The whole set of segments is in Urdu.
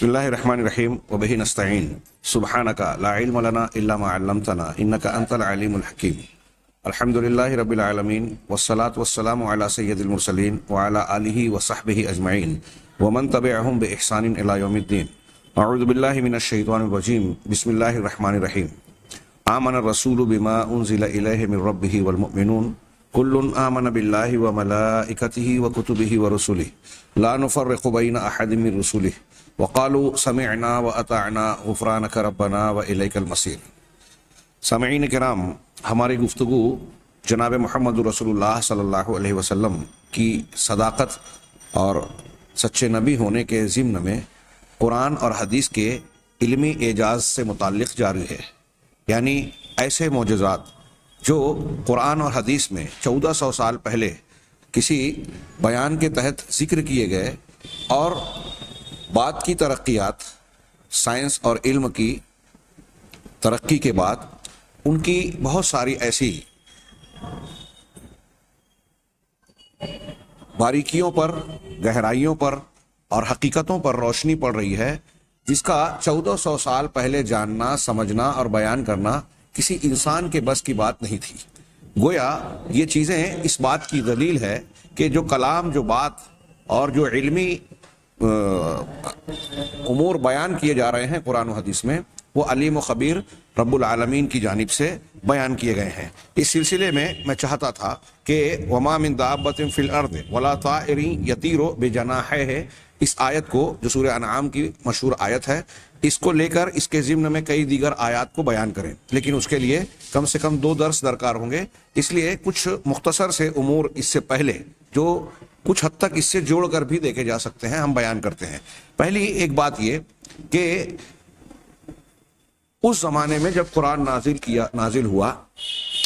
بسم اللہ الرحمن الرحیم وبہ نستعین سبحانک لا علم لنا الا ما علمتنا انک انت العلیم الحکیم الحمد للہ رب العالمین والصلاة والسلام علی سید المرسلین وعلی آلہ وصحبہ اجمعین ومن تبعہم بإحسان الی یوم الدین اعوذ باللہ من الشیطان الرجیم بسم اللہ الرحمن الرحیم آمن الرسول بما انزل الیہ من ربہ والمؤمنون کل آمن باللہ وملائکتہ وکتبہ ورسلہ لا نفرق بین احد من رسلہ وقالوا سمعنا واطعنا غفرانک ربنا والیک المصیر۔ سامعین کرام، ہماری گفتگو جناب محمد رسول اللہ صلی اللہ علیہ وسلم کی صداقت اور سچے نبی ہونے کے ضمن میں قرآن اور حدیث کے علمی اعجاز سے متعلق جاری ہے، یعنی ایسے معجزات جو قرآن اور حدیث میں 1400 سال پہلے کسی بیان کے تحت ذکر کیے گئے اور بعد کی ترقیات، سائنس اور علم کی ترقی کے بعد ان کی بہت ساری ایسی باریکیوں پر، گہرائیوں پر اور حقیقتوں پر روشنی پڑ رہی ہے جس کا 1400 سال پہلے جاننا، سمجھنا اور بیان کرنا کسی انسان کے بس کی بات نہیں تھی۔ گویا یہ چیزیں اس بات کی دلیل ہے کہ جو کلام، جو بات اور جو علمی امور بیان کیے جا رہے ہیں قرآن و حدیث میں، وہ علیم و خبیر رب العالمین کی جانب سے بیان کیے گئے ہیں۔ اس سلسلے میں میں چاہتا تھا کہ وما من دابۃ فی الارض ولا طائر یطیر بجناحیہ، اس آیت کو جو سورہ انعام کی مشہور آیت ہے، اس کو لے کر اس کے ضمن میں کئی دیگر آیات کو بیان کریں، لیکن اس کے لیے کم سے کم 2 درس درکار ہوں گے، اس لیے کچھ مختصر سے امور اس سے پہلے جو کچھ حد تک اس سے جوڑ کر بھی دیکھے جا سکتے ہیں ہم بیان کرتے ہیں۔ پہلی ایک بات یہ کہ اس زمانے میں جب قرآن نازل ہوا،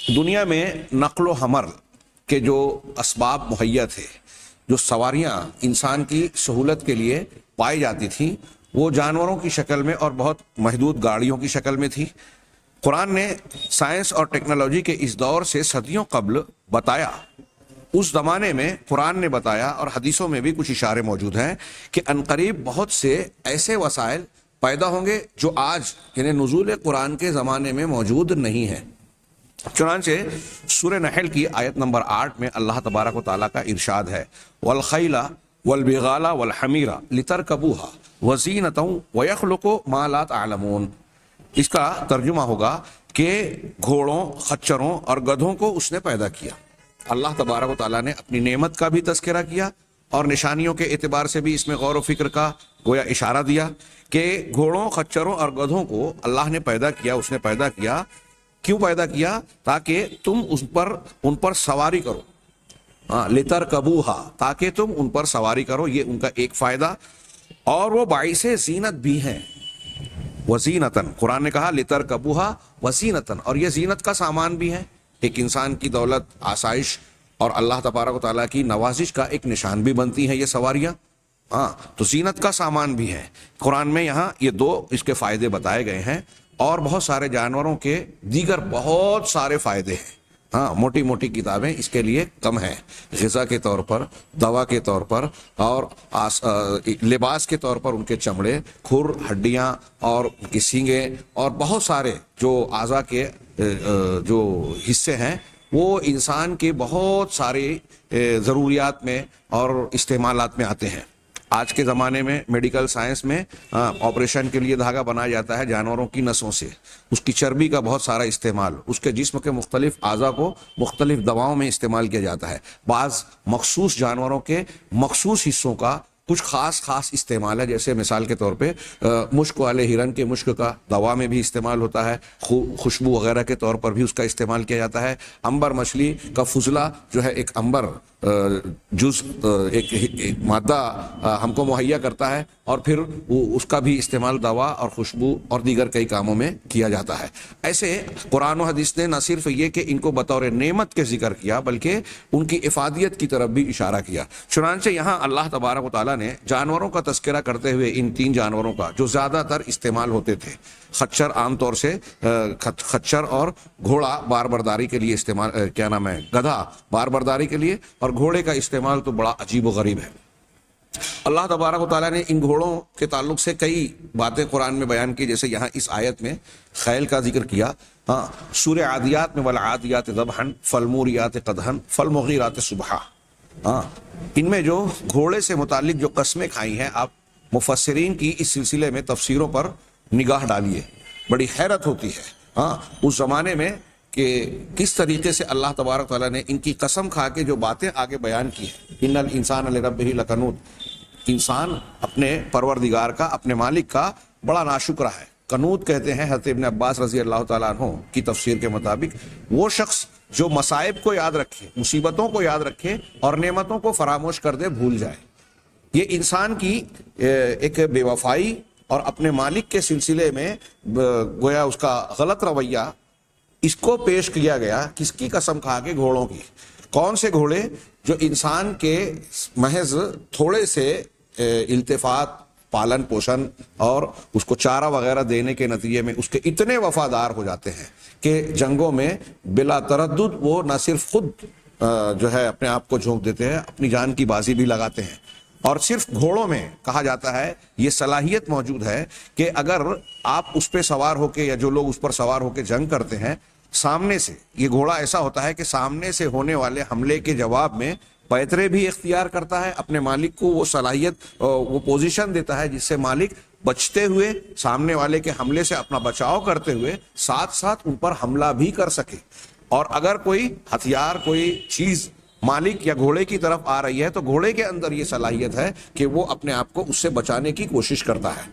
دنیا میں نقل و حمل کے جو اسباب مہیا تھے، جو سواریاں انسان کی سہولت کے لیے پائی جاتی تھیں، وہ جانوروں کی شکل میں اور بہت محدود گاڑیوں کی شکل میں تھی۔ قرآن نے سائنس اور ٹیکنالوجی کے اس دور سے صدیوں قبل بتایا، اس زمانے میں قرآن نے بتایا اور حدیثوں میں بھی کچھ اشارے موجود ہیں کہ عنقریب بہت سے ایسے وسائل پیدا ہوں گے جو آج یعنی نزول قرآن کے زمانے میں موجود نہیں ہیں۔ چنانچہ سورہ نحل کی آیت نمبر 8 میں اللہ تبارک و تعالیٰ کا ارشاد ہے وَالْخَيْلَ وَالْبِغَالَ وَالْحَمِيرَ لِتَرْكَبُوهَا وَزِينَةً وَيَخْلُقُ مَا لَا تَعْلَمُونَ۔ اس کا ترجمہ ہوگا کہ گھوڑوں، خچروں اور گدھوں کو اس نے پیدا کیا۔ اللہ تبارک و تعالیٰ نے اپنی نعمت کا بھی تذکرہ کیا اور نشانیوں کے اعتبار سے بھی اس میں غور و فکر کا گویا اشارہ دیا کہ گھوڑوں، خچروں اور گدھوں کو اللہ نے پیدا کیا، اس نے پیدا کیا۔ کیوں پیدا کیا؟ تاکہ تم ان پر سواری کرو، لِتَرْكَبُوهَا، تاکہ تم ان پر سواری کرو، یہ ان کا ایک فائدہ، اور وہ باعث زینت بھی ہیں۔ وزینتاً، قرآن نے کہا لِتَرْكَبُوهَا وزینتاً، اور یہ زینت کا سامان بھی ہے۔ ایک انسان کی دولت، آسائش اور اللہ تبارک و تعالیٰ کی نوازش کا ایک نشان بھی بنتی ہیں یہ سواریاں، تو زینت کا سامان بھی ہے۔ قرآن میں یہاں یہ 2 اس کے فائدے بتائے گئے ہیں، اور بہت سارے جانوروں کے دیگر بہت سارے فائدے ہیں۔ موٹی موٹی کتابیں اس کے لیے کم ہیں، غذا کے طور پر، دوا کے طور پر اور لباس کے طور پر ان کے چمڑے، کھر، ہڈیاں اور ان کی سینگیں اور بہت سارے جو اعضاء کے جو حصے ہیں، وہ انسان کے بہت سارے ضروریات میں اور استعمالات میں آتے ہیں۔ آج کے زمانے میں میڈیکل سائنس میں آپریشن کے لیے دھاگا بنایا جاتا ہے جانوروں کی نسوں سے، اس کی چربی کا بہت سارا استعمال، اس کے جسم کے مختلف اعضاء کو مختلف دواؤں میں استعمال کیا جاتا ہے۔ بعض مخصوص جانوروں کے مخصوص حصوں کا کچھ خاص استعمال ہے، جیسے مثال کے طور پہ مشک والے ہرن کے مشک کا دوا میں بھی استعمال ہوتا ہے، خوشبو وغیرہ کے طور پر بھی اس کا استعمال کیا جاتا ہے۔ عنبر مچھلی کا فضلہ جو ہے ایک عنبر جز ایک مادہ ہم کو مہیا کرتا ہے، اور پھر اس کا بھی استعمال دوا اور خوشبو اور دیگر کئی کاموں میں کیا جاتا ہے۔ ایسے قرآن و حدیث نے نہ صرف یہ کہ ان کو بطور نعمت کے ذکر کیا، بلکہ ان کی افادیت کی طرف بھی اشارہ کیا۔ چنانچہ یہاں اللہ تبارک و تعالیٰ نے جانوروں کا تذکرہ کرتے ہوئے ان 3 جانوروں کا جو زیادہ تر استعمال ہوتے تھے، خچر عام طور سے خچر اور گھوڑا بار برداری کے لیے استعمال، گدھا بار برداری کے لیے، اور گھوڑے کا استعمال تو بڑا عجیب و غریب ہے۔ اللہ تبارک و تعالیٰ نے ان گھوڑوں کے تعلق سے کئی باتیں قرآن میں بیان کی، جیسے یہاں اس آیت میں خیل کا ذکر کیا. ہاں، سورہ عادیات میں والعادیات ضبحا فالموریات قدحا فالمغیرات صبحا. ہاں، ان میں جو گھوڑے سے متعلق جو قسمیں کھائی ہیں، آپ مفسرین کی اس سلسلے میں تفسیروں پر نگاہ ڈالیے، بڑی حیرت ہوتی ہے. ہاں، اس زمانے میں کہ کس طریقے سے اللہ تبارک تعالیٰ نے ان کی قسم کھا کے جو باتیں آگے بیان کی ہیں. ان الانسان لربہ لکنود، انسان اپنے پروردگار کا، اپنے مالک کا بڑا ناشکرہ ہے. قنوت کہتے ہیں حضرت ابن عباس رضی اللہ تعالیٰ عنہ کی تفسیر کے مطابق وہ شخص جو مصائب کو یاد رکھے، مصیبتوں کو یاد رکھے اور نعمتوں کو فراموش کر دے، بھول جائے. یہ انسان کی ایک بے وفائی اور اپنے مالک کے سلسلے میں گویا اس کا غلط رویہ، اس کو پیش کیا گیا. کس کی قسم کھا کے؟ گھوڑوں کی. کون سے گھوڑے؟ جو انسان کے محض تھوڑے سے التفات، پالن پوشن اور اس کو چارہ وغیرہ دینے کے نتیجے میں اس کے اتنے وفادار ہو جاتے ہیں کہ جنگوں میں بلا تردد وہ نہ صرف خود جو ہے اپنے آپ کو جھونک دیتے ہیں، اپنی جان کی بازی بھی لگاتے ہیں. اور صرف گھوڑوں میں کہا جاتا ہے یہ صلاحیت موجود ہے کہ اگر آپ اس پہ سوار ہو کے، یا جو لوگ اس پر سوار ہو کے جنگ کرتے ہیں، سامنے سے یہ گھوڑا ایسا ہوتا ہے کہ سامنے سے ہونے والے حملے کے جواب میں پیترے بھی اختیار کرتا ہے، اپنے مالک کو وہ صلاحیت، وہ پوزیشن دیتا ہے جس سے مالک بچتے ہوئے، سامنے والے کے حملے سے اپنا بچاؤ کرتے ہوئے ساتھ ساتھ ان پر حملہ بھی کر سکے. اور اگر کوئی ہتھیار، کوئی چیز مالک یا گھوڑے کی طرف آ رہی ہے تو گھوڑے کے اندر یہ صلاحیت ہے کہ وہ اپنے آپ کو اس سے بچانے کی کوشش کرتا ہے.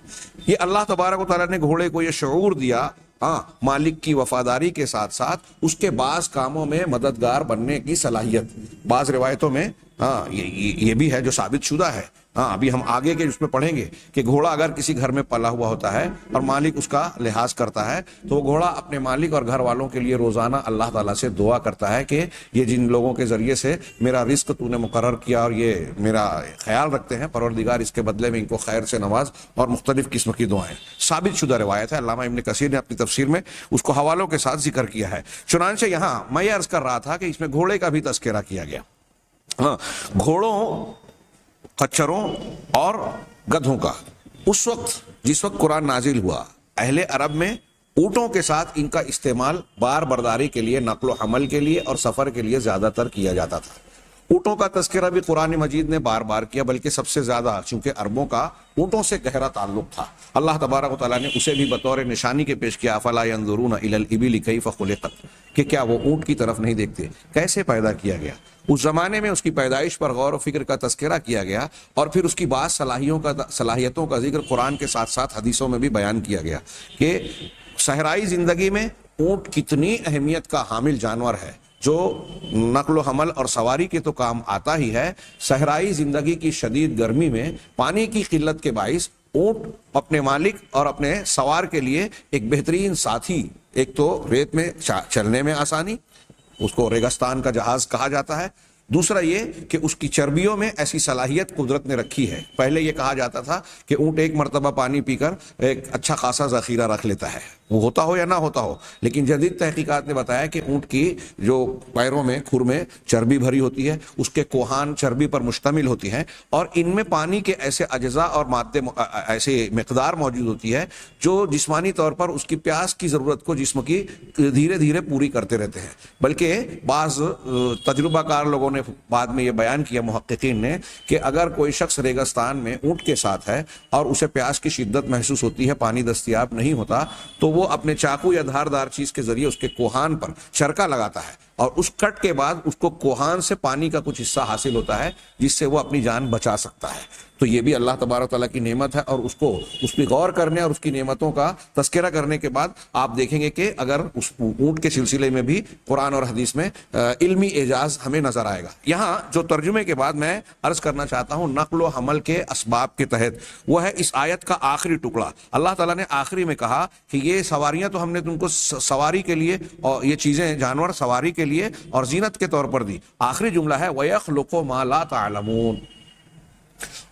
یہ اللہ تبارک و تعالیٰ نے گھوڑے کو یہ شعور دیا، ہاں، مالک کی وفاداری کے ساتھ ساتھ اس کے بعض کاموں میں مددگار بننے کی صلاحیت. بعض روایتوں میں ہاں یہ بھی ہے جو ثابت شدہ ہے. ہاں، ابھی ہم آگے کے اس میں پڑھیں گے کہ گھوڑا اگر کسی گھر میں پلا ہوا ہوتا ہے اور مالک اس کا لحاظ کرتا ہے تو وہ گھوڑا اپنے مالک اور گھر والوں کے لیے روزانہ اللہ تعالیٰ سے دعا کرتا ہے کہ یہ جن لوگوں کے ذریعے سے میرا رزق تو نے مقرر کیا اور یہ میرا خیال رکھتے ہیں، پروردگار اس کے بدلے میں ان کو خیر سے نواز. اور مختلف قسم کی دعائیں، ثابت شدہ روایت ہے. علامہ ابن کثیر نے اپنی تفسیر میں اس کو حوالوں کے ساتھ ذکر کیا ہے. چنانچہ یہاں میں یہ عرض کر رہا تھا کہ اس میں گھوڑے کا بھی تذکرہ کیا گیا. ہاں، گھوڑوں، خچروں اور گدھوں کا اس وقت جس وقت قرآن نازل ہوا، اہل عرب میں اونٹوں کے ساتھ ان کا استعمال بار برداری کے لیے، نقل و حمل کے لیے اور سفر کے لیے زیادہ تر کیا جاتا تھا. اونٹوں کا تذکرہ بھی قرآن مجید نے بار بار کیا، بلکہ سب سے زیادہ چونکہ عربوں کا اونٹوں سے گہرا تعلق تھا، اللہ تبارک و تعالیٰ نے اسے بھی بطور نشانی کے پیش کیا. افلا ينظرون الى الابل کیف خلقت، کہ کیا وہ اونٹ کی طرف نہیں دیکھتے کیسے پیدا کیا گیا. اس زمانے میں اس کی پیدائش پر غور و فکر کا تذکرہ کیا گیا اور پھر اس کی بعض صلاحیتوں کا ذکر قرآن کے ساتھ ساتھ حدیثوں میں بھی بیان کیا گیا کہ صحرائی زندگی میں اونٹ کتنی اہمیت کا حامل جانور ہے، جو نقل و حمل اور سواری کے تو کام آتا ہی ہے. صحرائی زندگی کی شدید گرمی میں پانی کی قلت کے باعث اونٹ اپنے مالک اور اپنے سوار کے لیے ایک بہترین ساتھی. ایک تو ریت میں چلنے میں آسانی، اس کو ریگستان کا جہاز کہا جاتا ہے. دوسرا یہ کہ اس کی چربیوں میں ایسی صلاحیت قدرت نے رکھی ہے. پہلے یہ کہا جاتا تھا کہ اونٹ ایک مرتبہ پانی پی کر ایک اچھا خاصا ذخیرہ رکھ لیتا ہے، وہ ہوتا ہو یا نہ ہوتا ہو، لیکن جدید تحقیقات نے بتایا کہ اونٹ کی جو پیروں میں، کھر میں چربی بھری ہوتی ہے، اس کے کوہان چربی پر مشتمل ہوتی ہیں اور ان میں پانی کے ایسے اجزاء اور مادے، ایسے مقدار موجود ہوتی ہے جو جسمانی طور پر اس کی پیاس کی ضرورت کو جسم کی دھیرے دھیرے پوری کرتے رہتے ہیں. بلکہ بعض تجربہ کار لوگوں نے بعد میں یہ بیان کیا، محققین نے، کہ اگر کوئی شخص ریگستان میں اونٹ کے ساتھ ہے اور اسے پیاس کی شدت محسوس ہوتی ہے، پانی دستیاب نہیں ہوتا، تو وہ اپنے چاقو یا دھاردار چیز کے ذریعے اس کے کوہان پر چرکا لگاتا ہے اور اس کٹ کے بعد اس کو کوہان سے پانی کا کچھ حصہ حاصل ہوتا ہے جس سے وہ اپنی جان بچا سکتا ہے. تو یہ بھی اللہ تبارک تعالیٰ کی نعمت ہے اور اس کو اس پہ غور کرنے اور اس کی نعمتوں کا تذکرہ کرنے کے بعد آپ دیکھیں گے کہ اگر اس اونٹ کے سلسلے میں بھی قرآن اور حدیث میں علمی اعجاز ہمیں نظر آئے گا. یہاں جو ترجمے کے بعد میں عرض کرنا چاہتا ہوں نقل و حمل کے اسباب کے تحت، وہ ہے اس آیت کا آخری ٹکڑا. اللہ تعالیٰ نے آخری میں کہا کہ یہ سواریاں تو ہم نے تم کو سواری کے لیے، اور یہ چیزیں جانور سواری کے لیے اور زینت کے طور پر دی. آخری جملہ ہے وَيَخْلُقُ مَا لَا تَعْلَمُونَ،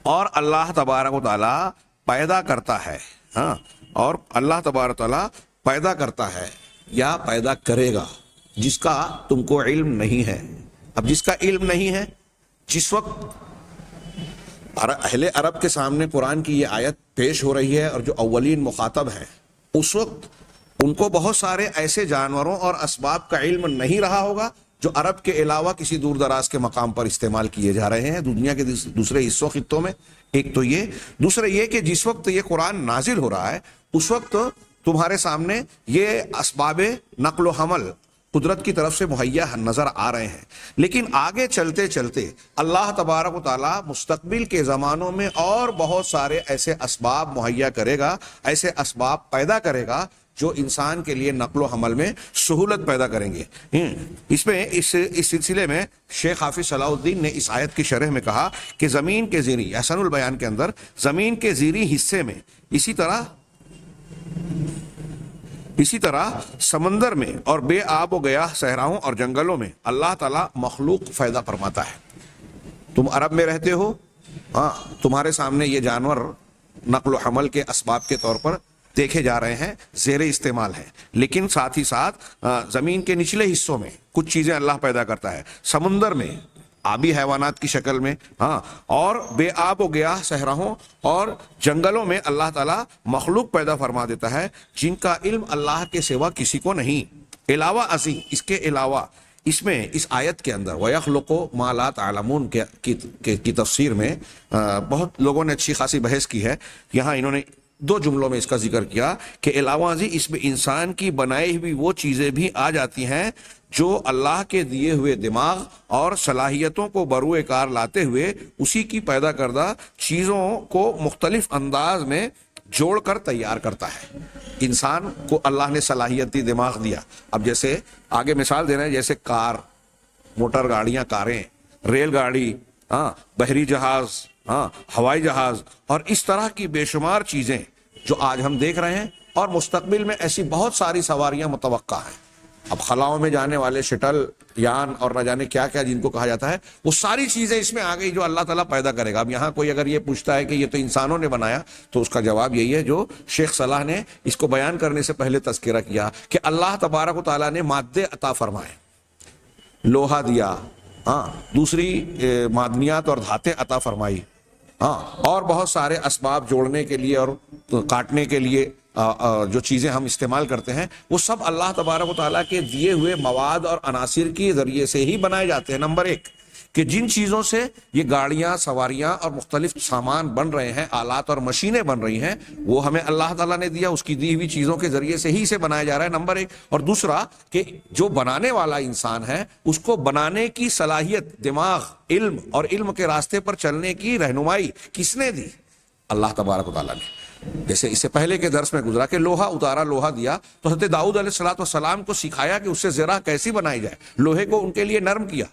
اور اللہ تبارک و تعالیٰ پیدا کرتا ہے. ہاں، اور اللہ تبارک و تعالیٰ پیدا کرتا ہے یا پیدا کرے گا جس کا تم کو علم نہیں ہے. اب جس کا علم نہیں ہے، جس وقت اہل عرب کے سامنے قرآن کی یہ آیت پیش ہو رہی ہے اور جو اولین مخاطب ہیں اس وقت ان کو بہت سارے ایسے جانوروں اور اسباب کا علم نہیں رہا ہوگا جو عرب کے علاوہ کسی دور دراز کے مقام پر استعمال کیے جا رہے ہیں دنیا کے دوسرے حصوں خطوں میں. ایک تو یہ، دوسرا یہ کہ جس وقت یہ قرآن نازل ہو رہا ہے اس وقت تمہارے سامنے یہ اسباب نقل و حمل قدرت کی طرف سے مہیا نظر آ رہے ہیں، لیکن آگے چلتے چلتے اللہ تبارک و تعالیٰ مستقبل کے زمانوں میں اور بہت سارے ایسے اسباب مہیا کرے گا، ایسے اسباب پیدا کرے گا جو انسان کے لیے نقل و حمل میں سہولت پیدا کریں گے. اس میں اس سلسلے میں شیخ حافظ صلاح الدین نے اس آیت کی شرح میں کہا کہ زمین کے زیریں، احسن البیان کے اندر زمین کے زیریں حصے میں اسی طرح سمندر میں اور بے آب و گیاہ صحراؤں اور جنگلوں میں اللہ تعالیٰ مخلوق پیدا فرماتا ہے. تم عرب میں رہتے ہو، ہاں تمہارے سامنے یہ جانور نقل و حمل کے اسباب کے طور پر دیکھے جا رہے ہیں، زیر استعمال ہیں، لیکن ساتھ ہی ساتھ زمین کے نچلے حصوں میں کچھ چیزیں اللہ پیدا کرتا ہے، سمندر میں آبی حیوانات کی شکل میں، ہاں اور بے آب و گیاہ صحراؤں اور جنگلوں میں اللہ تعالیٰ مخلوق پیدا فرما دیتا ہے جن کا علم اللہ کے سوا کسی کو نہیں. علاوہ ازیں اس کے علاوہ اس میں اس آیت کے اندر وَيَخْلُقُ مَا لَا تَعْلَمُونَ کی تفسیر میں بہت لوگوں نے اچھی خاصی بحث کی ہے. یہاں انہوں نے 2 جملوں میں اس کا ذکر کیا کہ علاوہ ازیں اس میں انسان کی بنائی ہوئی وہ چیزیں بھی آ جاتی ہیں جو اللہ کے دیے ہوئے دماغ اور صلاحیتوں کو بروئے کار لاتے ہوئے اسی کی پیدا کردہ چیزوں کو مختلف انداز میں جوڑ کر تیار کرتا ہے. انسان کو اللہ نے صلاحیتی دماغ دیا. اب جیسے آگے مثال دے رہے ہیں، جیسے کار، موٹر گاڑیاں، کاریں، ریل گاڑی، ہاں بحری جہاز، ہاں ہوائی جہاز اور اس طرح کی بے شمار چیزیں جو آج ہم دیکھ رہے ہیں، اور مستقبل میں ایسی بہت ساری سواریاں متوقع ہیں. اب خلاؤں میں جانے والے شٹل یان اور نہ جانے کیا کیا جن کو کہا جاتا ہے، وہ ساری چیزیں اس میں آ گئی جو اللہ تعالیٰ پیدا کرے گا. اب یہاں کوئی اگر یہ پوچھتا ہے کہ یہ تو انسانوں نے بنایا، تو اس کا جواب یہی ہے جو شیخ صلاح نے اس کو بیان کرنے سے پہلے تذکرہ کیا کہ اللہ تبارک و تعالیٰ نے مادے عطا فرمائے، لوہا دیا، ہاں دوسری معدنیات اور دھاتیں عطا فرمائی، ہاں اور بہت سارے اسباب جوڑنے کے لیے اور کاٹنے کے لیے جو چیزیں ہم استعمال کرتے ہیں وہ سب اللہ تبارک و تعالیٰ کے دیے ہوئے مواد اور عناصر کے ذریعے سے ہی بنائے جاتے ہیں. نمبر 1 کہ جن چیزوں سے یہ گاڑیاں، سواریاں اور مختلف سامان بن رہے ہیں، آلات اور مشینیں بن رہی ہیں، وہ ہمیں اللہ تعالیٰ نے دیا، اس کی دی ہوئی چیزوں کے ذریعے سے ہی اسے بنایا جا رہا ہے. نمبر 1. اور دوسرا کہ جو بنانے والا انسان ہے اس کو بنانے کی صلاحیت، دماغ، علم اور علم کے راستے پر چلنے کی رہنمائی کس نے دی؟ اللہ تبارک و تعالیٰ نے. جیسے اس سے پہلے کے درس میں گزرا کہ لوہا اتارا، لوہا دیا تو حضرت داؤد علیہ السلام کو سکھایا کہ اس سے زرہ کیسی بنائی جائے، لوہے کو ان کے لیے نرم کیا.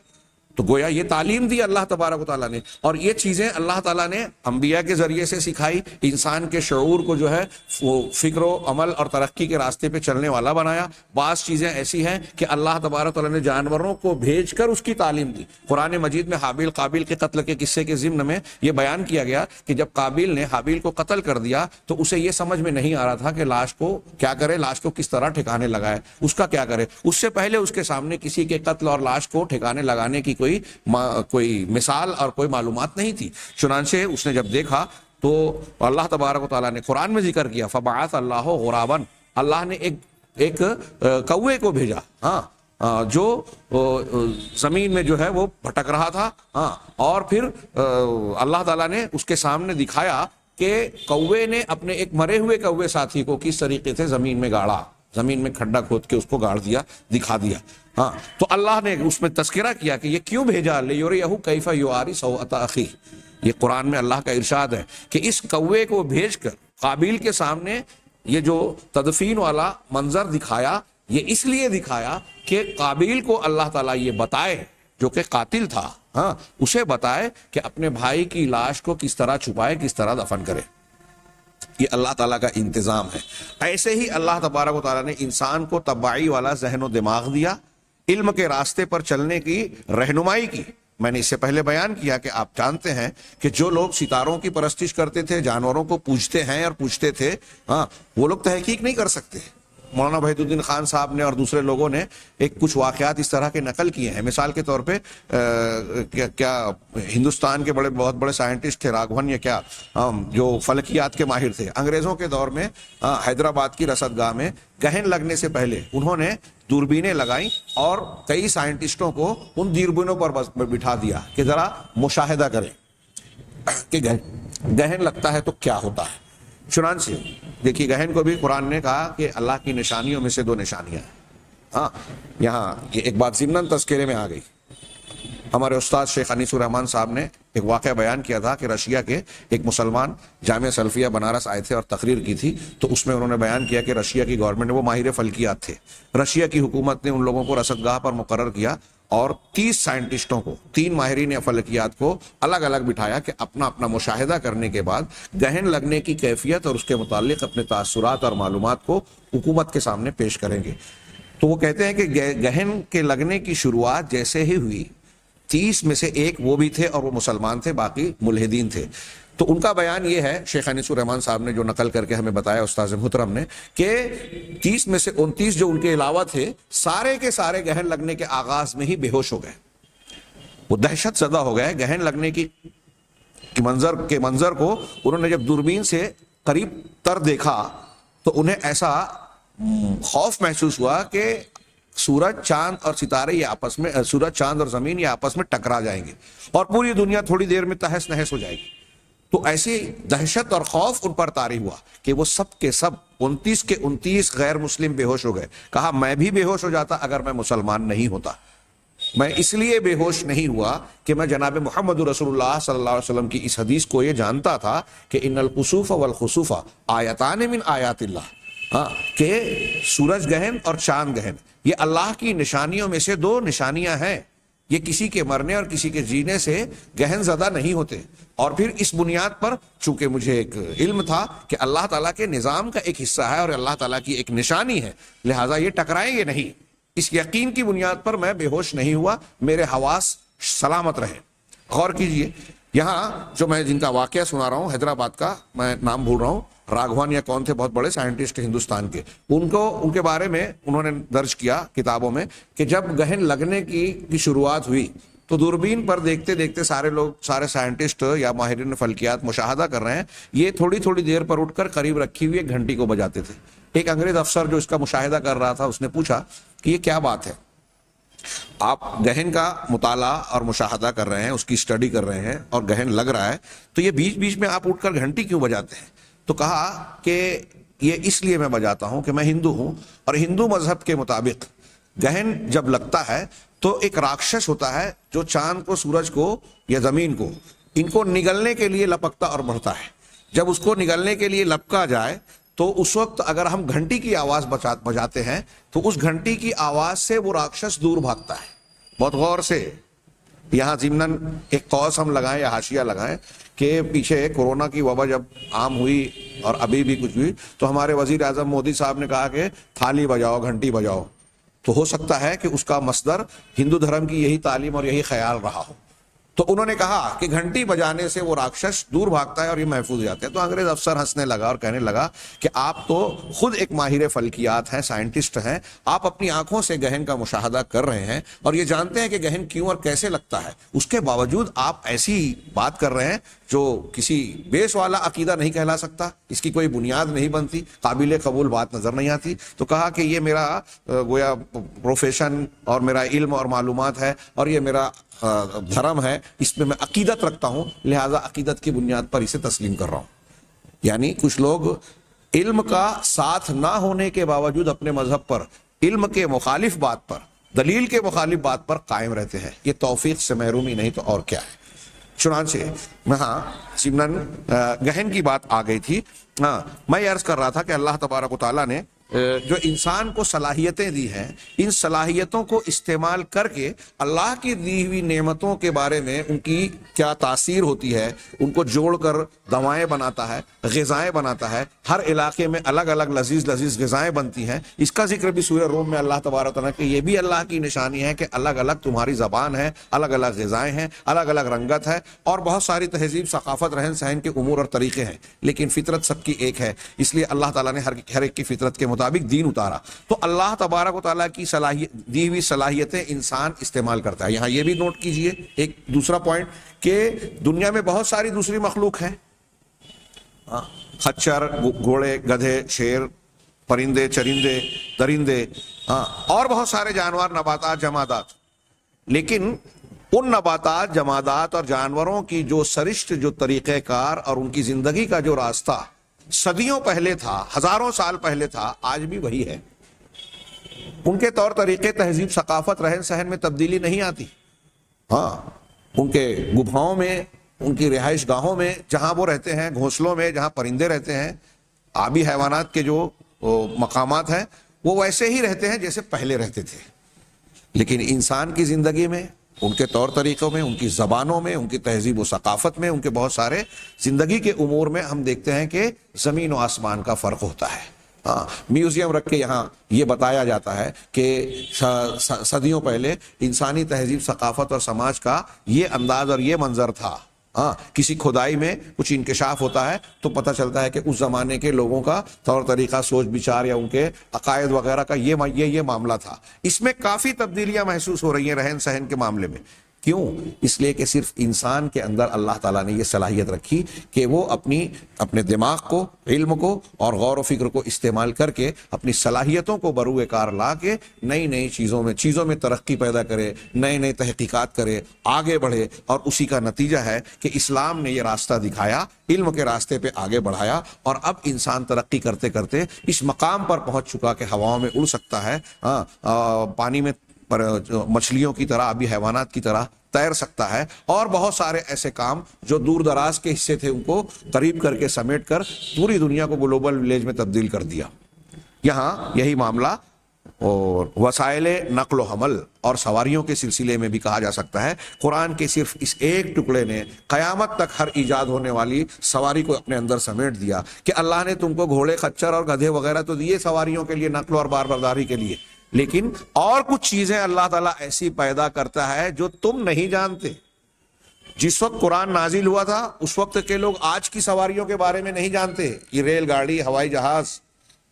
تو گویا یہ تعلیم دی اللہ تبارک و تعالیٰ نے، اور یہ چیزیں اللہ تعالیٰ نے انبیاء کے ذریعے سے سکھائی. انسان کے شعور کو جو ہے وہ فکر و عمل اور ترقی کے راستے پہ چلنے والا بنایا. بعض چیزیں ایسی ہیں کہ اللہ تبارک و تعالیٰ نے جانوروں کو بھیج کر اس کی تعلیم دی. قرآن مجید میں حابیل قابیل کے قتل کے قصے کے ضمن میں یہ بیان کیا گیا کہ جب قابیل نے حابیل کو قتل کر دیا تو اسے یہ سمجھ میں نہیں آ رہا تھا کہ لاش کو کیا کرے، لاش کو کس طرح ٹھکانے لگائے، اس کا کیا کرے. اس سے پہلے اس کے سامنے کسی کے قتل اور لاش کو ٹھکانے لگانے کی کوئی مثال اور کوئی معلومات نہیں تھی. چنانچہ اس نے جب دیکھا تو اللہ تبارک و تعالیٰ نے قرآن میں ذکر کیا فبعث اللہ غرابا، اللہ نے ایک کوے کو بھیجا، ہاں جو زمین میں جو ہے وہ بھٹک رہا تھا، ہاں اور پھر اللہ تعالیٰ نے اس کے سامنے دکھایا کہ کوے نے اپنے ایک مرے ہوئے کوے ساتھی کو کس طریقے سے زمین میں گاڑا، زمین میں کھڈا کھود کے اس کو گاڑ دیا، دکھا دیا. ہاں تو اللہ نے اس میں تذکرہ کیا کہ یہ کیوں بھیجا، لیُریَہُ کیف یواری سوءۃ اخیہ. یہ قرآن میں اللہ کا ارشاد ہے کہ اس کوے کو بھیج کر قابیل کے سامنے یہ جو تدفین والا منظر دکھایا، یہ اس لیے دکھایا کہ قابیل کو اللہ تعالیٰ یہ بتائے، جو کہ قاتل تھا، ہاں اسے بتائے کہ اپنے بھائی کی لاش کو کس طرح چھپائے، کس طرح دفن کرے. یہ اللہ تعالیٰ کا انتظام ہے. ایسے ہی اللہ تبارک و تعالیٰ نے انسان کو طباعی والا ذہن و دماغ دیا، علم کے راستے پر چلنے کی رہنمائی کی. میں نے اس سے پہلے بیان کیا کہ آپ جانتے ہیں کہ جو لوگ ستاروں کی پرستش کرتے تھے، جانوروں کو پوجتے ہیں اور پوجتے تھے، ہاں وہ لوگ تحقیق نہیں کر سکتے. مولانا وحید الدین خان صاحب نے اور دوسرے لوگوں نے ایک کچھ واقعات اس طرح کے نقل کیے ہیں. مثال کے طور پہ کیا ہندوستان کے بہت بڑے سائنٹسٹ تھے راگھون یا کیا, جو فلکیات کے ماہر تھے, انگریزوں کے دور میں حیدرآباد کی رصدگاہ میں گہن لگنے سے پہلے انہوں نے دوربینیں لگائیں اور کئی سائنٹسٹوں کو ان دوربینوں پر بٹھا دیا کہ ذرا مشاہدہ کریں کہ گہن لگتا ہے تو کیا ہوتا ہے. چنانچہ دیکھیے گہن کو بھی قرآن نے کہا کہ اللہ کی نشانیوں میں سے 2 نشانیاں ہیں. ہاں یہاں یہ ایک بات ضمن تذکرے میں آ گئی. ہمارے استاد شیخ انیس الرحمان صاحب نے ایک واقعہ بیان کیا تھا کہ رشیا کے ایک مسلمان جامعہ سلفیہ بنارس آئے تھے اور تقریر کی تھی, تو اس میں انہوں نے بیان کیا کہ رشیا کی گورنمنٹ, وہ ماہر فلکیات تھے, رشیا کی حکومت نے ان لوگوں کو رصدگاہ پر مقرر کیا اور 30 سائنٹسٹوں کو, 3 ماہرین فلکیات کو الگ الگ بٹھایا کہ اپنا اپنا مشاہدہ کرنے کے بعد گہن لگنے کی کیفیت اور اس کے متعلق اپنے تاثرات اور معلومات کو حکومت کے سامنے پیش کریں گے. تو وہ کہتے ہیں کہ گہن کے لگنے کی شروعات جیسے ہی ہوئی, 30 میں سے ایک وہ بھی تھے اور وہ مسلمان تھے, باقی ملحدین تھے. تو ان کا بیان یہ ہے, شیخ انیس الرحمان صاحب نے جو نقل کر کے ہمیں بتایا استاذ محترم نے, کہ 30 میں سے 29 جو ان کے علاوہ تھے سارے کے سارے گہن لگنے کے آغاز میں ہی بے ہوش ہو گئے. وہ دہشت زدہ ہو گئے. گہن لگنے کی منظر کو انہوں نے جب دوربین سے قریب تر دیکھا تو انہیں ایسا خوف محسوس ہوا کہ سورج چاند اور ستارے یہ آپس میں, سورج چاند اور زمین یہ آپس میں ٹکرا جائیں گے اور پوری دنیا تھوڑی دیر میں تہس نہس ہو جائے گی. تو ایسی دہشت اور خوف ان پر طاری ہوا کہ وہ سب کے سب 29 کے 29 غیر مسلم بے ہوش ہو گئے. کہا میں بھی بے ہوش ہو جاتا اگر میں مسلمان نہیں ہوتا. میں اس لیے بے ہوش نہیں ہوا کہ میں جناب محمد رسول اللہ صلی اللہ علیہ وسلم کی اس حدیث کو یہ جانتا تھا کہ ان القصوف والخسوف آیتان من آیات اللہ, کہ سورج گہن اور چاند گہن یہ اللہ کی نشانیوں میں سے 2 نشانیاں ہیں. یہ کسی کے مرنے اور کسی کے جینے سے گہن زدہ نہیں ہوتے. اور پھر اس بنیاد پر چونکہ مجھے ایک علم تھا کہ اللہ تعالیٰ کے نظام کا ایک حصہ ہے اور اللہ تعالیٰ کی ایک نشانی ہے, لہٰذا یہ ٹکرائیں گے نہیں. اس یقین کی بنیاد پر میں بے ہوش نہیں ہوا, میرے حواس سلامت رہے. غور کیجئے, یہاں جو میں جن کا واقعہ سنا رہا ہوں حیدرآباد کا, میں نام بھول رہا ہوں, راگھوان یا کون تھے, بہت بڑے سائنٹسٹ ہندوستان کے, ان کے بارے میں انہوں نے درج کیا کتابوں میں کہ جب گہن لگنے کی شروعات ہوئی تو دوربین پر دیکھتے دیکھتے سارے سائنٹسٹ یا ماہرین فلکیات مشاہدہ کر رہے ہیں, یہ تھوڑی تھوڑی دیر پر اٹھ کر قریب رکھی ہوئی ایک گھنٹی کو بجاتے تھے. ایک انگریز افسر جو اس کا مشاہدہ کر رہا تھا, اس نے پوچھا کہ یہ کیا بات ہے, آپ گہن کا مطالعہ اور مشاہدہ کر رہے ہیں, اس کی اسٹڈی کر رہے ہیں اور گہن لگ رہا ہے, تو یہ بیچ بیچ میں آپ اٹھ کر گھنٹی کیوں بجاتے ہیں؟ تو کہا کہ یہ اس لیے میں بجاتا ہوں کہ میں ہندو ہوں اور ہندو مذہب کے مطابق گہن جب لگتا ہے تو ایک راکشس ہوتا ہے جو چاند کو, سورج کو یا زمین کو, ان کو نگلنے کے لیے لپکتا اور بڑھتا ہے. جب اس کو نگلنے کے لیے لپکا جائے تو اس وقت اگر ہم گھنٹی کی آواز بجاتے ہیں تو اس گھنٹی کی آواز سے وہ راکشس دور بھاگتا ہے. بہت غور سے یہاں ضمناً ایک قوس ہم لگائیں یا حاشیہ لگائیں کہ پیچھے کورونا کی وبا جب عام ہوئی اور ابھی بھی کچھ ہوئی تو ہمارے وزیر اعظم مودی صاحب نے کہا کہ تھالی بجاؤ, گھنٹی بجاؤ. تو ہو سکتا ہے کہ اس کا مصدر ہندو دھرم کی یہی تعلیم اور یہی خیال رہا ہو. تو انہوں نے کہا کہ گھنٹی بجانے سے وہ راکشس دور بھاگتا ہے اور یہ محفوظ جاتے ہیں. تو انگریز افسر ہنسنے لگا اور کہنے لگا کہ آپ تو خود ایک ماہر فلکیات ہیں, سائنٹسٹ ہیں, آپ اپنی آنکھوں سے گہن کا مشاہدہ کر رہے ہیں اور یہ جانتے ہیں کہ گہن کیوں اور کیسے لگتا ہے, اس کے باوجود آپ ایسی بات کر رہے ہیں جو کسی بیس والا عقیدہ نہیں کہلا سکتا, اس کی کوئی بنیاد نہیں بنتی, قابل قبول بات نظر نہیں آتی. تو کہا کہ یہ میرا گویا پروفیشن اور میرا علم اور معلومات ہے اور یہ میرا دھرم ہے, اس میں عقیدت رکھتا ہوں, لہذا عقیدت کی بنیاد پر اسے تسلیم کر رہا ہوں. یعنی کچھ لوگ علم کا ساتھ نہ ہونے کے باوجود اپنے مذہب پر علم کے مخالف بات پر, دلیل کے مخالف بات پر قائم رہتے ہیں. یہ توفیق سے محرومی نہیں تو اور کیا ہے. چنانچہ ہاں ضمناً گہن کی بات آ گئی تھی. میں یہ عرض کر رہا تھا کہ اللہ تبارک و تعالیٰ نے جو انسان کو صلاحیتیں دی ہیں, ان صلاحیتوں کو استعمال کر کے اللہ کی دی ہوئی نعمتوں کے بارے میں ان کی کیا تاثیر ہوتی ہے, ان کو جوڑ کر دوائیں بناتا ہے, غذائیں بناتا ہے. ہر علاقے میں الگ الگ لذیذ لذیذ غذائیں بنتی ہیں. اس کا ذکر بھی سورہ روم میں اللہ تبارک تعالیٰ کہ یہ بھی اللہ کی نشانی ہے کہ الگ الگ تمہاری زبان ہے, الگ الگ غذائیں ہیں, الگ الگ رنگت ہے اور بہت ساری تہذیب, ثقافت, رہن سہن کے امور اور طریقے ہیں, لیکن فطرت سب کی ایک ہے. اس لیے اللہ تعالیٰ نے ہر ایک کی فطرت کے مطابق دین اتارا. تو اللہ تبارک و تعالیٰ کی دی ہوئی صلاحیتیں انسان استعمال کرتا ہے. یہاں یہ بھی نوٹ کیجئے ایک دوسرا پوائنٹ کہ دنیا میں بہت ساری دوسری مخلوق ہیں، خچر، گھوڑے، گدھے، شیر، پرندے، چرندے، درندے، اور بہت سارے جانور، نباتات، جمادات. لیکن ان نباتات، جمادات اور جانوروں کی جو سرشت، جو طریقہ کار اور ان کی زندگی کا جو راستہ صدیوں پہلے تھا، ہزاروں سال پہلے تھا، آج بھی وہی ہے. ان کے طور طریقے، تہذیب، ثقافت، رہن سہن میں تبدیلی نہیں آتی. ان کے گپھاؤں میں، ان کی رہائش گاہوں میں جہاں وہ رہتے ہیں، گھونسلوں میں جہاں پرندے رہتے ہیں، آبی حیوانات کے جو مقامات ہیں، وہ ویسے ہی رہتے ہیں جیسے پہلے رہتے تھے. لیکن انسان کی زندگی میں، ان کے طور طریقوں میں، ان کی زبانوں میں، ان کی تہذیب و ثقافت میں، ان کے بہت سارے زندگی کے امور میں ہم دیکھتے ہیں کہ زمین و آسمان کا فرق ہوتا ہے. میوزیم رکھ کے یہاں یہ بتایا جاتا ہے کہ صدیوں پہلے انسانی تہذیب، ثقافت اور سماج کا یہ انداز اور یہ منظر تھا. کسی کھدائی میں کچھ انکشاف ہوتا ہے تو پتہ چلتا ہے کہ اس زمانے کے لوگوں کا طور طریقہ، سوچ بچار یا ان کے عقائد وغیرہ کا یہ معاملہ تھا. اس میں کافی تبدیلیاں محسوس ہو رہی ہیں رہن سہن کے معاملے میں. کیوں؟ اس لیے کہ صرف انسان کے اندر اللہ تعالیٰ نے یہ صلاحیت رکھی کہ وہ اپنے دماغ کو، علم کو اور غور و فکر کو استعمال کر کے اپنی صلاحیتوں کو بروئے کار لا کے نئی نئی چیزوں میں ترقی پیدا کرے، نئے نئے تحقیقات کرے، آگے بڑھے. اور اسی کا نتیجہ ہے کہ اسلام نے یہ راستہ دکھایا، علم کے راستے پہ آگے بڑھایا، اور اب انسان ترقی کرتے کرتے اس مقام پر پہنچ چکا کہ ہواؤں میں اڑ سکتا ہے، پانی میں پر مچھلیوں کی طرح، آبی حیوانات کی طرح تیر سکتا ہے، اور بہت سارے ایسے کام جو دور دراز کے حصے تھے ان کو قریب کر کے سمیٹ کر پوری دنیا کو گلوبل ولیج میں تبدیل کر دیا. یہاں یہی معاملہ اور وسائل نقل و حمل اور سواریوں کے سلسلے میں بھی کہا جا سکتا ہے. قرآن کے صرف اس ایک ٹکڑے نے قیامت تک ہر ایجاد ہونے والی سواری کو اپنے اندر سمیٹ دیا کہ اللہ نے تم کو گھوڑے، خچر اور گدھے وغیرہ تو دیے سواریوں کے لیے، نقل اور بار برداری کے لیے، لیکن اور کچھ چیزیں اللہ تعالیٰ ایسی پیدا کرتا ہے جو تم نہیں جانتے. جس وقت قرآن نازل ہوا تھا اس وقت کے لوگ آج کی سواریوں کے بارے میں نہیں جانتے. یہ ریل گاڑی، ہوائی جہاز،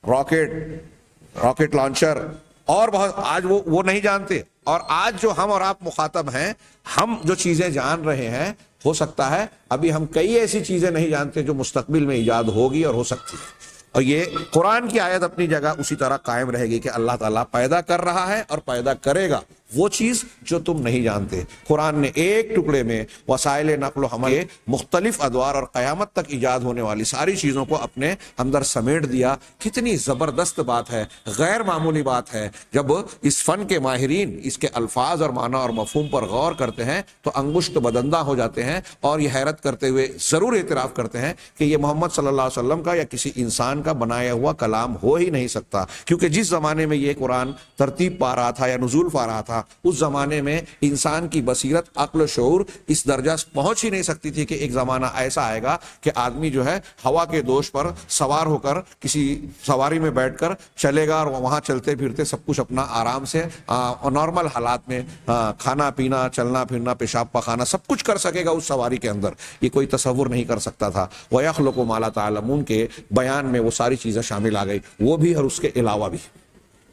راکٹ لانچر اور بہت، آج وہ نہیں جانتے. اور آج جو ہم اور آپ مخاطب ہیں، ہم جو چیزیں جان رہے ہیں، ہو سکتا ہے ابھی ہم کئی ایسی چیزیں نہیں جانتے جو مستقبل میں ایجاد ہوگی اور ہو سکتی ہے. اور یہ قرآن کی آیت اپنی جگہ اسی طرح قائم رہے گی کہ اللہ تعالیٰ پیدا کر رہا ہے اور پیدا کرے گا وہ چیز جو تم نہیں جانتے. قرآن نے ایک ٹکڑے میں وسائل نقل و حمل کے مختلف ادوار اور قیامت تک ایجاد ہونے والی ساری چیزوں کو اپنے اندر سمیٹ دیا. کتنی زبردست بات ہے، غیر معمولی بات ہے. جب اس فن کے ماہرین اس کے الفاظ اور معنی اور مفہوم پر غور کرتے ہیں تو انگشت بدندہ ہو جاتے ہیں اور یہ حیرت کرتے ہوئے ضرور اعتراف کرتے ہیں کہ یہ محمد صلی اللہ علیہ وسلم کا یا کسی انسان کا بنایا ہوا کلام ہو ہی نہیں سکتا. کیونکہ جس زمانے میں یہ قرآن ترتیب پا رہا تھا یا نزول پا رہا تھا، اس زمانے میں انسان کی بصیرت، عقل و شعور اس درجہ پہنچ ہی نہیں سکتی تھی کہ ایک زمانہ ایسا آئے گا کہ آدمی جو ہے ہوا کے دوش پر سوار ہو کر کسی سواری میں بیٹھ کر چلے گا اور وہاں چلتے پھرتے سب کچھ اپنا آرام سے نارمل حالات میں کھانا پینا، چلنا پھرنا، پیشاب پخانا سب کچھ کر سکے گا اس سواری کے اندر. یہ کوئی تصور نہیں کر سکتا تھا. وَيَخْلُقُ مَا لَا تَعْلَمُونَ کے بیان میں وہ ساری چیزیں شامل آ گئی، وہ بھی اور اس کے علاوہ بھی.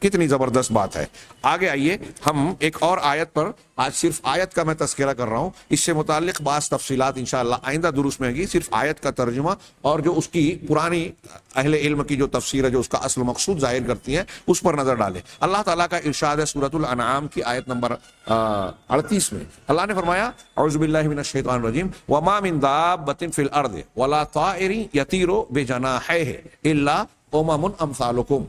کتنی زبردست بات ہے. آگے آئیے ہم ایک اور آیت پر، آج صرف آیت کا میں تذکرہ کر رہا ہوں، اس سے متعلق بعض تفصیلات انشاءاللہ آئندہ دروس میں ہوگی. صرف آیت کا ترجمہ اور جو اس کی پرانی اہل علم کی جو تفسیر ہے جو اس کا اصل مقصود ظاہر کرتی ہے اس پر نظر ڈالیں. اللہ تعالیٰ کا ارشاد ہے سورۃ الانعام کی آیت نمبر 38 میں. اللہ نے فرمایا اعوذ باللہ من الشیطان الرجیم وما من دابۃ فی الارض ولا طائر یطیر بجناحیہ الا امم امثالکم.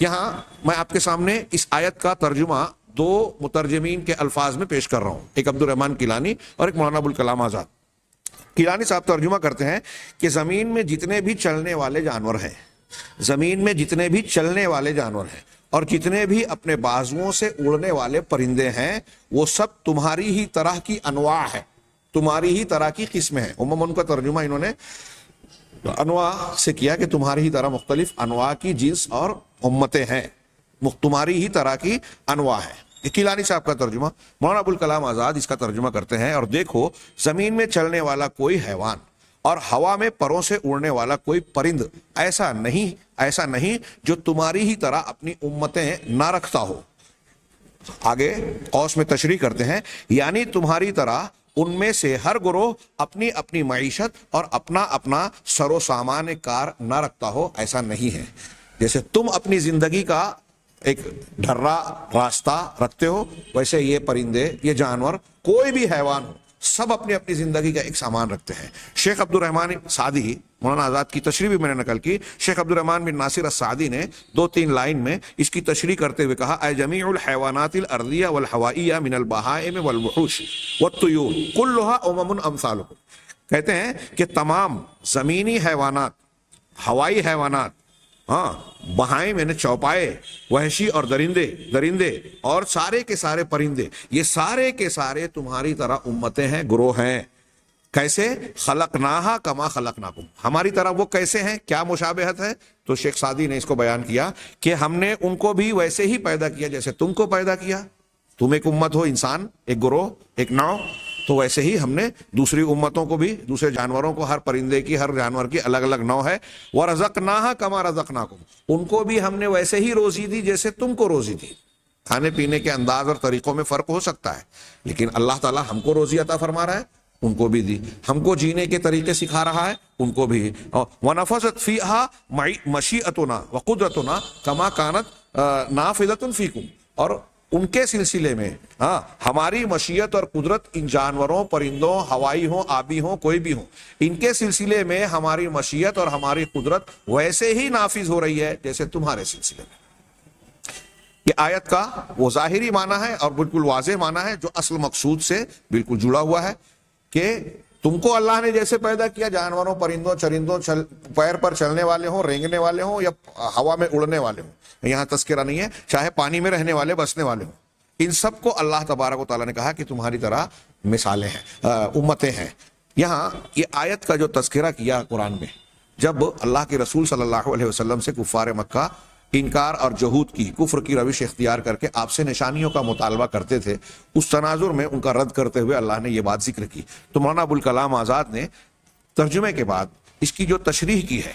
یہاں میں آپ کے سامنے اس آیت کا ترجمہ دو مترجمین کے الفاظ میں پیش کر رہا ہوں، ایک عبد الرحمن کیلانی اور ایک مولانا ابوالکلام آزاد. کیلانی صاحب ترجمہ کرتے ہیں کہ زمین میں جتنے بھی چلنے والے جانور ہیں، زمین میں جتنے بھی چلنے والے جانور ہیں اور جتنے بھی اپنے بازوؤں سے اڑنے والے پرندے ہیں، وہ سب تمہاری ہی طرح کی انواع ہے، تمہاری ہی طرح کی قسمیں ہیں. عموماً کا ترجمہ انہوں نے انواع سے کیا کہ تمہاری ہی طرح مختلف انواع کی جنس اور امتیں ہیں، تمہاری ہی طرح کی انواع ہے. یہ کیلانی صاحب کا ترجمہ. مولانا ابوالکلام آزاد اس کا ترجمہ کرتے ہیں اور دیکھو زمین میں چلنے والا کوئی حیوان اور ہوا میں پروں سے اڑنے والا کوئی پرند ایسا نہیں جو تمہاری ہی طرح اپنی امتیں نہ رکھتا ہو. آگے قوس میں تشریح کرتے ہیں، یعنی تمہاری طرح ان میں سے ہر گروہ اپنی اپنی معیشت اور اپنا اپنا سر و سامان کار نہ رکھتا ہو، ایسا نہیں ہے. جیسے تم اپنی زندگی کا ایک ڈھرا راستہ رکھتے ہو، ویسے یہ پرندے، یہ جانور، کوئی بھی حیوان ہو، سب اپنی اپنی زندگی کا ایک سامان رکھتے ہیں. شیخ عبد الرحمن سعدی، مولانا آزاد کی تشریح بھی میں نے نقل کی، شیخ عبد الرحمن بن ناصر السعدی نے 2-3 لائن میں اس کی تشریح کرتے ہوئے کہا، اے جمیع الحیوانات الارضیہ والہوائیہ من البہائم والوحوش والطیور کلھا امثالکم. کہتے ہیں کہ تمام زمینی حیوانات، ہوائی حیوانات، بہائم یعنی چوپائے، وحشی اور درندے اور سارے کے سارے پرندے، یہ سارے کے سارے تمہاری طرح امتیں ہیں، گروہ ہیں. کیسے؟ خلقناہا کما خلقناکم، ہماری طرح وہ کیسے ہیں، کیا مشابہت ہے؟ تو شیخ سعدی نے اس کو بیان کیا کہ ہم نے ان کو بھی ویسے ہی پیدا کیا جیسے تم کو پیدا کیا. تم ایک امت ہو، انسان ایک گروہ، ایک نوع، تو ویسے ہی ہم نے دوسری امتوں کو بھی، دوسرے جانوروں کو، ہر پرندے کی، ہر جانور کی الگ الگ نوع ہے. وَرَزَقْنَاهَا كَمَا رَزَقْنَاكُمْ، ان کو بھی ہم نے ویسے ہی روزی دی جیسے تم کو روزی دی. کھانے پینے کے انداز اور طریقوں میں فرق ہو سکتا ہے، لیکن اللہ تعالیٰ ہم کو روزی عطا فرما رہا ہے، ان کو بھی دی. ہم کو جینے کے طریقے سکھا رہا ہے، ان کو بھی. وَنَفَذَتْ فِيهَا مَشِيئَتُنَا وَقُدْرَتُنَا كَمَا كَانَتْ نَافِذَةٌ فِيكُمْ، اور ان کے سلسلے میں ہماری مشیت اور قدرت ان جانوروں، پرندوں، ہوائی ہوں، آبی ہوں، کوئی بھی ہوں، ان کے سلسلے میں ہماری مشیت اور ہماری قدرت ویسے ہی نافذ ہو رہی ہے جیسے تمہارے سلسلے میں. یہ آیت کا وہ ظاہری معنی ہے اور بالکل واضح معنی ہے جو اصل مقصود سے بالکل جڑا ہوا ہے کہ تم کو اللہ نے جیسے پیدا کیا، جانوروں، پرندوں، چرندوں، پیر پر چلنے والے ہوں، رینگنے والے ہوں یا ہوا میں اڑنے والے ہوں، یہاں تذکرہ نہیں ہے، چاہے پانی میں رہنے والے، بسنے والے ہوں، ان سب کو اللہ تبارک و تعالیٰ نے کہا کہ تمہاری طرح مثالیں ہیں، امتیں ہیں. یہاں یہ آیت کا جو تذکرہ کیا قرآن میں، جب اللہ کے رسول صلی اللہ علیہ وسلم سے کفار مکہ انکار اور جہود کی، کفر کی روش اختیار کر کے آپ سے نشانیوں کا مطالبہ کرتے تھے، اس تناظر میں ان کا رد کرتے ہوئے اللہ نے یہ بات ذکر کی. تو مولانا ابوالکلام آزاد نے ترجمے کے بعد اس کی جو تشریح کی ہے،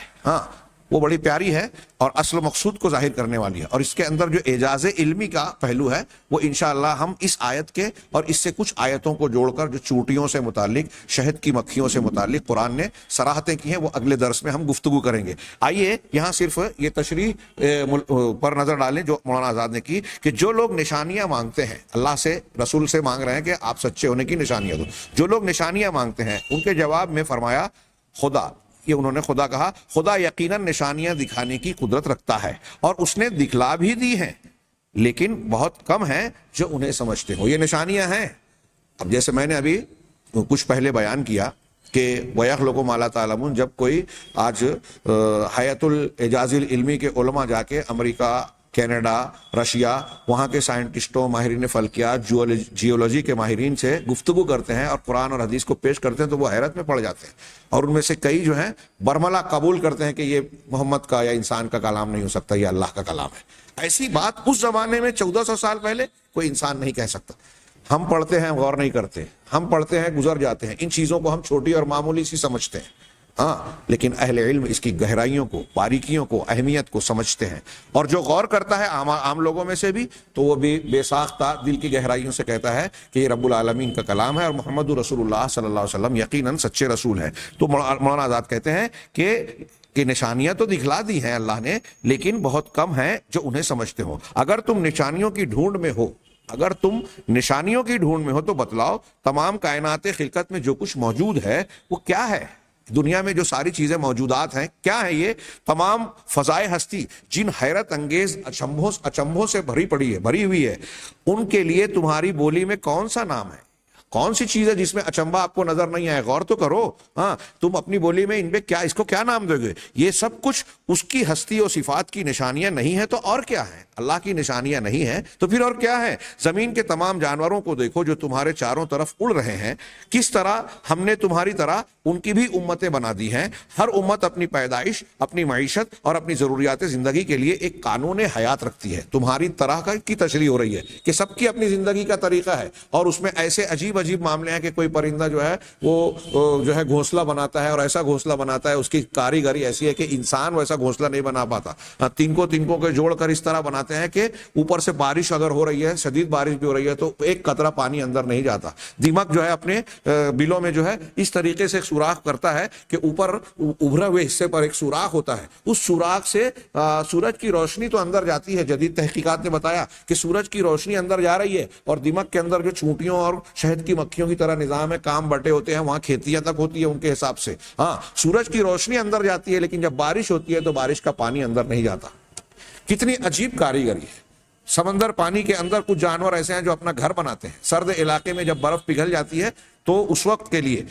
وہ بڑی پیاری ہے اور اصل مقصود کو ظاہر کرنے والی ہے، اور اس کے اندر جو اعجاز علمی کا پہلو ہے وہ انشاءاللہ ہم اس آیت کے اور اس سے کچھ آیتوں کو جوڑ کر جو چوٹیوں سے متعلق، شہد کی مکھیوں سے متعلق قرآن نے صراحتیں کی ہیں، وہ اگلے درس میں ہم گفتگو کریں گے. آئیے یہاں صرف یہ تشریح پر نظر ڈالیں جو مولانا آزاد نے کی کہ جو لوگ نشانیاں مانگتے ہیں، اللہ سے، رسول سے مانگ رہے ہیں کہ آپ سچے ہونے کی نشانیاں دو، جو لوگ نشانیاں مانگتے ہیں ان کے جواب میں فرمایا خدا، یہ انہوں نے خدا کہا، خدا یقیناً نشانیاں دکھانے کی قدرت رکھتا ہے اور اس نے دکھلا بھی دی ہیں، لیکن بہت کم ہیں جو انہیں سمجھتے ہو. یہ نشانیاں ہیں. اب جیسے میں نے ابھی کچھ پہلے بیان کیا کہ وَيَخْلُقُ مَا لَا تَعْلَمُونَ، جب کوئی آج حیات الاعجاز العلمی کے علماء جا کے امریکہ، کینیڈا، رشیا، وہاں کے سائنٹسٹوں، ماہرین فلکیات، جیولوجی کے ماہرین سے گفتگو کرتے ہیں اور قرآن اور حدیث کو پیش کرتے ہیں تو وہ حیرت میں پڑ جاتے ہیں، اور ان میں سے کئی جو ہیں برملا قبول کرتے ہیں کہ یہ محمد کا یا انسان کا کلام نہیں ہو سکتا، یہ اللہ کا کلام ہے. ایسی بات اس زمانے میں 1400 سال پہلے کوئی انسان نہیں کہہ سکتا. ہم پڑھتے ہیں، غور نہیں کرتے، ہم پڑھتے ہیں، گزر جاتے ہیں، ان چیزوں کو ہم چھوٹی اور معمولی سی سمجھتے ہیں، لیکن اہل علم اس کی گہرائیوں کو، باریکیوں کو، اہمیت کو سمجھتے ہیں، اور جو غور کرتا ہے عام لوگوں میں سے بھی تو وہ بھی بے ساختہ دل کی گہرائیوں سے کہتا ہے کہ یہ رب العالمین کا کلام ہے اور محمد رسول اللہ صلی اللہ علیہ وسلم یقیناً سچے رسول ہیں. تو مولانا آزاد کہتے ہیں کہ نشانیاں تو دکھلا دی ہیں اللہ نے، لیکن بہت کم ہیں جو انہیں سمجھتے ہو. اگر تم نشانیوں کی ڈھونڈ میں ہو تو بتلاؤ تمام کائنات خلقت میں جو کچھ موجود ہے وہ کیا ہے. دنیا میں جو ساری چیزیں موجودات ہیں کیا ہے؟ یہ تمام فضائے ہستی جن حیرت انگیز اچنبھوں سے بھری ہوئی ہے، ان کے لیے تمہاری بولی میں کون سا نام ہے؟ کون سی چیز ہے جس میں اچنبھا آپ کو نظر نہیں آئے؟ غور تو کرو. تم اپنی بولی میں ان پہ اس کو کیا نام دو گے؟ یہ سب کچھ اس کی ہستی اور صفات کی نشانیاں نہیں ہیں تو اور کیا ہے؟ اللہ کی نشانیاں نہیں ہیں تو پھر اور کیا ہے؟ زمین کے تمام جانوروں کو دیکھو جو تمہارے چاروں طرف اڑ رہے ہیں، کس طرح ہم نے تمہاری طرح ان کی بھی امتیں بنا دی ہیں. ہر امت اپنی پیدائش، اپنی معیشت اور اپنی ضروریات زندگی کے لیے ایک قانون حیات رکھتی ہے. تمہاری طرح کی تشریح ہو رہی ہے کہ سب کی اپنی زندگی کا طریقہ ہے اور اس میں ایسے عجیب عجیب معاملے ہیں کہ کوئی پرندہ جو ہے وہ جو ہے گھونسلہ بناتا ہے اور ایسا گھونسلہ بناتا ہے، اس کی کاریگری ایسی ہے کہ انسان ویسا گھونسلہ نہیں بنا پاتا، تنکوں کے جوڑ کر اس طرح بناتے ہیں کہ اوپر سے بارش اگر ہو رہی ہے، شدید بارش بھی ہو رہی ہے، تو ایک قطرہ پانی اندر نہیں جاتا۔ دیمک جو ہے اپنے بلوں میں جو ہے اس طریقے سے سوراخ کرتا ہے کہ اوپر ابھرے ہوئے حصے پر ایک سوراخ ہوتا ہے، اس سوراخ سے سورج کی روشنی تو اندر جاتی ہے۔ جدید تحقیقات نے بتایا کہ سورج کی روشنی اندر جا رہی ہے، اور دیمک کے اندر جو چونٹیوں اور شہد کی مکھیوں کی طرح نظام ہے، کام بٹے ہوتے ہیں، وہاں کھیتیاں تک ہوتی ہے ان کے حساب سے۔ ہاں، سورج کی روشنی اندر جاتی ہے، لیکن جب بارش ہوتی ہے تو بارش کا پانی اندر نہیں جاتا۔ کتنی عجیب کاریگری ہے۔ سمندر پانی کے اندر کچھ جانور ایسے ہیں جو اپنا گھر بناتے ہیں۔ سرد علاقے میں جب برف پگھل جاتی ہے تو اس وقت کے لیے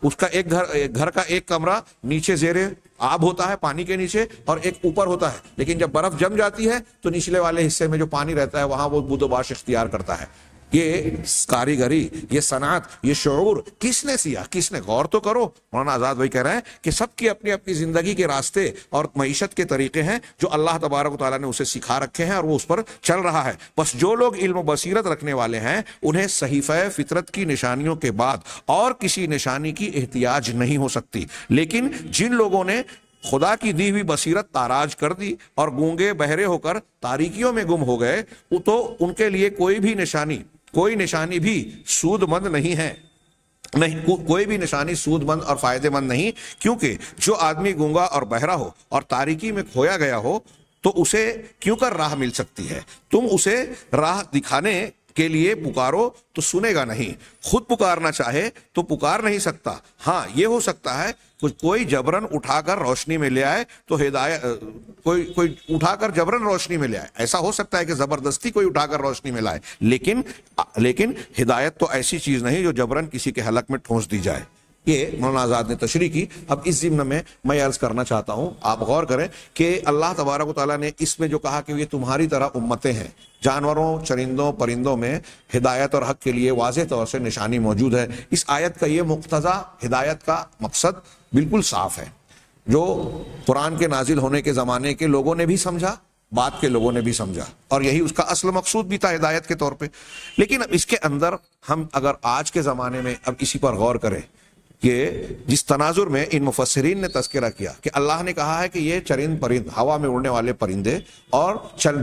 اس کا ایک گھر کا ایک کمرہ نیچے زیر آب ہوتا ہے، پانی کے نیچے، اور ایک اوپر ہوتا ہے، لیکن جب برف جم جاتی ہے تو نچلے والے حصے میں جو پانی رہتا ہے وہاں وہ بود و باش اختیار کرتا ہے۔ یہ کاریگری، یہ صنعت، یہ شعور کس نے سیا؟ کس نے؟ غور تو کرو۔ مولانا آزاد بھائی کہہ رہے ہیں کہ سب کی اپنی اپنی زندگی کے راستے اور معیشت کے طریقے ہیں جو اللہ تبارک و تعالیٰ نے اسے سکھا رکھے ہیں، اور وہ اس پر چل رہا ہے۔ بس جو لوگ علم و بصیرت رکھنے والے ہیں انہیں صحیفہ فطرت کی نشانیوں کے بعد اور کسی نشانی کی احتیاج نہیں ہو سکتی، لیکن جن لوگوں نے خدا کی دی ہوئی بصیرت تاراج کر دی اور گونگے بہرے ہو کر تاریکیوں میں گم ہو گئے، تو ان کے لیے کوئی نشانی بھی سود مند نہیں ہے، کوئی بھی نشانی سود مند اور فائدے مند نہیں، کیونکہ جو آدمی گونگا اور بہرا ہو اور تاریکی میں کھویا گیا ہو تو اسے کیوں کر راہ مل سکتی ہے؟ تم اسے راہ دکھانے کے لیے پکارو تو سنے گا نہیں، خود پکارنا چاہے تو پکار نہیں سکتا۔ ہاں، یہ ہو سکتا ہے کوئی جبرن اٹھا کر روشنی میں لے آئے تو ہدایت، کوئی اٹھا کر جبرن روشنی میں لے آئے، ایسا ہو سکتا ہے کہ زبردستی کوئی اٹھا کر روشنی میں لائے، لیکن ہدایت تو ایسی چیز نہیں جو جبرن کسی کے حلق میں ٹھونس دی جائے۔ یہ مولانا آزاد نے تشریح کی۔ اب اس ضمن میں عرض کرنا چاہتا ہوں، آپ غور کریں کہ اللہ تبارک و تعالیٰ نے اس میں جو کہا کہ یہ تمہاری طرح امتیں ہیں، جانوروں، چرندوں، پرندوں میں ہدایت اور حق کے لیے واضح طور سے نشانی موجود ہے۔ اس آیت کا یہ مقتضا، ہدایت کا مقصد بالکل صاف ہے، جو قرآن کے نازل ہونے کے زمانے کے لوگوں نے بھی سمجھا، بعد کے لوگوں نے بھی سمجھا، اور یہی اس کا اصل مقصود بھی تھا ہدایت کے طور پہ۔ لیکن اب اس کے اندر ہم اگر آج کے زمانے میں اب اسی پر غور کریں کہ جس تناظر میں ان مفسرین نے تذکرہ کیا کہ اللہ نے کہا ہے کہ یہ چرند پرند، ہوا میں اڑنے والے پرندے اور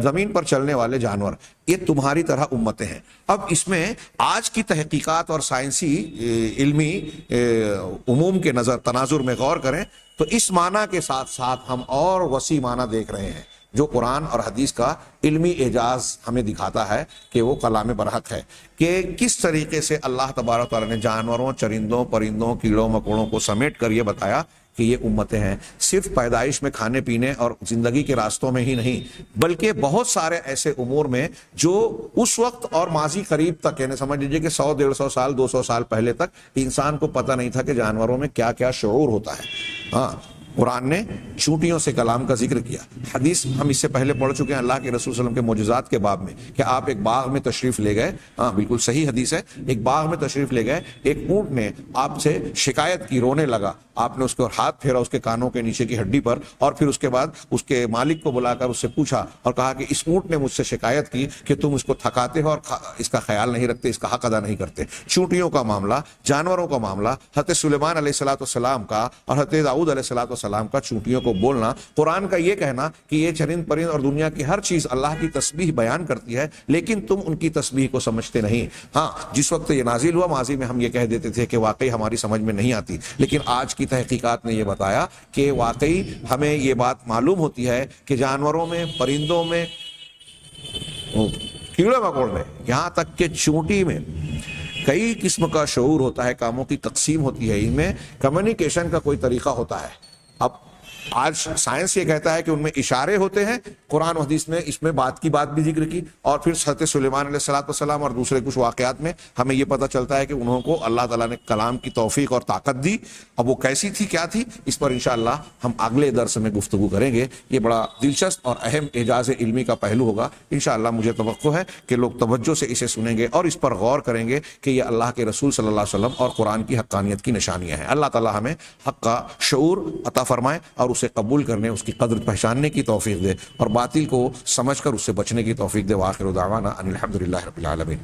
زمین پر چلنے والے جانور، یہ تمہاری طرح امتیں ہیں۔ اب اس میں آج کی تحقیقات اور سائنسی علمی عموم کے تناظر میں غور کریں تو اس معنی کے ساتھ ساتھ ہم اور وسیع معنی دیکھ رہے ہیں جو قرآن اور حدیث کا علمی اعجاز ہمیں دکھاتا ہے کہ وہ کلام برحق ہے، کہ کس طریقے سے اللہ تبارک تعالیٰ نے جانوروں، چرندوں، پرندوں، کیڑوں مکوڑوں کو سمیٹ کر یہ بتایا کہ یہ امتیں ہیں، صرف پیدائش میں کھانے پینے اور زندگی کے راستوں میں ہی نہیں، بلکہ بہت سارے ایسے امور میں جو اس وقت اور ماضی قریب تک، یعنی سمجھ لیجیے کہ 100 150 سال 200 سال پہلے تک انسان کو پتہ نہیں تھا کہ جانوروں میں کیا کیا شعور ہوتا ہے۔ ہاں، قرآن نے چونٹیوں سے کلام کا ذکر کیا، حدیث ہم اس سے پہلے پڑھ چکے ہیں اللہ کے رسول صلی اللہ علیہ وسلم کے معجزات کے باب میں کہ آپ ایک باغ میں تشریف لے گئے، ہاں بالکل صحیح حدیث ہے، ایک باغ میں تشریف لے گئے، ایک اونٹ نے آپ سے شکایت کی، رونے لگا، آپ نے اس کو ہاتھ پھیرا اس کے کانوں کے نیچے کی ہڈی پر، اور پھر اس کے بعد اس کے مالک کو بلا کر اس سے پوچھا اور کہا کہ اس اونٹ نے مجھ سے شکایت کی کہ تم اس کو تھکاتے ہو اور اس کا خیال نہیں رکھتے، اس کا حق ادا نہیں کرتے۔ چونٹیوں کا معاملہ، جانوروں کا معاملہ، حضرت سلیمان علیہ السلام کا اور حضرت داؤد علیہ السلام کا چونٹیوں کو بولنا، قرآن کا یہ کہنا کہ یہ چرند پرند اور دنیا کی ہر چیز اللہ کی تسبیح بیان کرتی ہے، لیکن تم ان کی تسبیح کو سمجھتے نہیں۔ ہاں، جس وقت یہ نازل ہوا ماضی میں ہم یہ کہہ دیتے تھے کہ واقعی ہماری سمجھ میں نہیں آتی، لیکن آج کی تحقیقات نے یہ بتایا کہ واقعی ہمیں یہ بات معلوم ہوتی ہے کہ جانوروں میں، پرندوں میں، کیڑے مکوڑ میں، یہاں تک کہ چونٹی میں کئی قسم کا شعور ہوتا ہے، کاموں کی تقسیم ہوتی ہے، ان میں کمیونیکیشن کا کوئی طریقہ ہوتا ہے۔ اب آج سائنس یہ کہتا ہے کہ ان میں اشارے ہوتے ہیں، قرآن و حدیث میں اس میں بات کی بات بھی ذکر کی، اور پھر حضرت سلیمان علیہ السلام اور دوسرے کچھ واقعات میں ہمیں یہ پتہ چلتا ہے کہ انہوں کو اللہ تعالیٰ نے کلام کی توفیق اور طاقت دی۔ اب وہ کیسی تھی، کیا تھی، اس پر انشاءاللہ ہم اگلے درس میں گفتگو کریں گے۔ یہ بڑا دلچسپ اور اہم اعجاز علمی کا پہلو ہوگا، انشاءاللہ مجھے توقع ہے کہ لوگ توجہ سے اسے سنیں گے اور اس پر غور کریں گے کہ یہ اللہ کے رسول صلی اللہ علیہ وسلم اور قرآن کی حقانیت کی نشانیاں ہیں۔ اللہ تعالیٰ ہمیں حق کا شعور عطا فرمائے اور اسے قبول کرنے، اس کی قدر پہچاننے کی توفیق دے، اور باطل کو سمجھ کر اس سے بچنے کی توفیق دے۔ وآخر دعوانا ان الحمد للہ رب العالمین۔